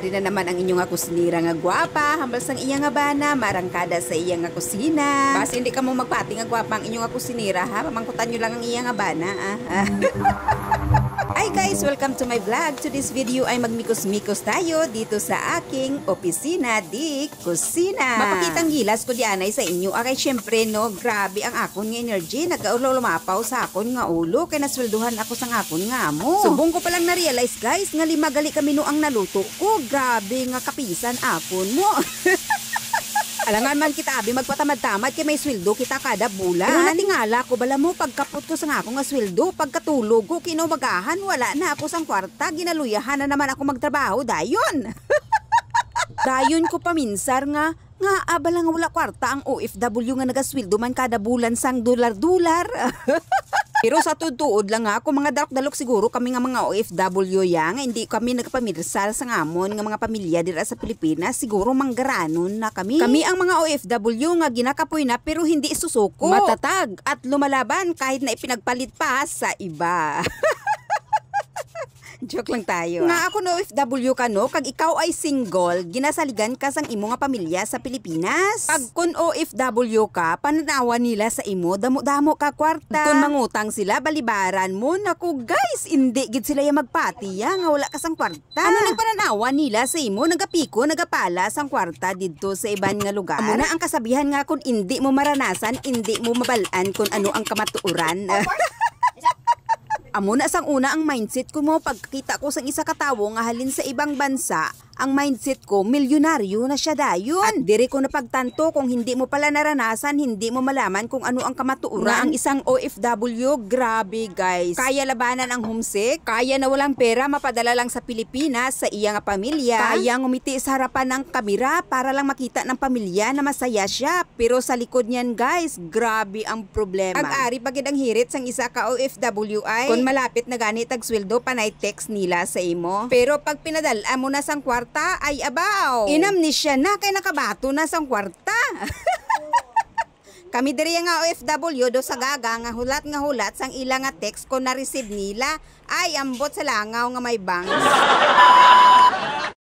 Ari na naman ang inyong nga kusinira nga gwapa, hambal sang iya nga bana, marangkada sa iya nga kusina. Basta hindi ka mo magpati nga gwapa ang inyong nga kusinira ha, pamangkutan nyo lang ang iya nga bana Hi guys! Welcome to my vlog. To this video ay magmikos-mikos tayo dito sa aking opisina di kusina. Mapakitang gilas ko dianay sa inyo. Akay syempre no, grabe ang akon nga energy. Nagkaulo lumapaw sa akon nga ulo. Kaya naswelduhan ako sa akon nga amo. Subong ko palang na-realize guys, nga 5 gali kami no ang naluto ko. Grabe nga kapisan akon mo. Alangan man kita abi magpatamad-tamad kay may sweldo kita kada bulan. Pero natingala ko bala mo pagkapot ko sa ako nga sweldo, pagkatulog ko kinumagahan wala na ako sang kwarta, ginaluyahan na naman ako magtrabaho dayon. Dayon ko paminsar nga abala nga wala kwarta ang OFW nga nagasweldo man kada bulan sang dolar-dolar. Pero sa tutuod lang nga, kung mga dalok-dalok siguro kami nga mga OFW yang, hindi kami nagpamirsal sa ngamon nga mga pamilya dira sa Pilipinas, siguro manggaranon na kami. Kami ang mga OFW nga ginakapoy na pero hindi susuko. Matatag at lumalaban kahit na ipinagpalit pa sa iba. Joke lang tayo. Nga ako no OFW ka no, kag ikaw ay single, ginasaligan ka sang imo nga pamilya sa Pilipinas. Pag kun OFW ka, pananawan nila sa imo, damo-damo ka kwarta. Kung mangutang sila, balibaran mo, naku guys, hindi gid sila yung magpati ya, nga wala ka sang kwarta. Ano nang pananawan nila sa imo, nagapiko, nagapala sang kwarta didto sa iban nga lugar. Amo na ang kasabihan nga kung hindi mo maranasan, hindi mo mabalaan kung ano ang kamatuoran. Amo na sang una ang mindset ko mo pagkita ko sang isa ka tawo nga halin sa ibang bansa, ang mindset ko milyonaryo na siya dayon. At diri ko napagtanto kung hindi mo pala naranasan, hindi mo malaman kung ano ang kamatuoran ang isang OFW. Grabe guys, kaya labanan ang homesick, kaya na walang pera mapadala lang sa Pilipinas sa iya nga pamilya, kaya ngumiti sa harapan ng kamera para lang makita ng pamilya na masaya siya. Pero sa likod niyan guys, grabe ang problema. Ag-ari pagid ang hirit sang isa ka OFW ay kung malapit na ganit ag sweldo panay text nila sa imo. Pero pag pinadala mo na sang kwarta ay abaw, inamnisya na kay nakabato na sang kwarta. Kami diri nga OFW do sa gaga nga hulat sang ilang nga text ko na receive nila ay ambot sa langaw nga may bangs.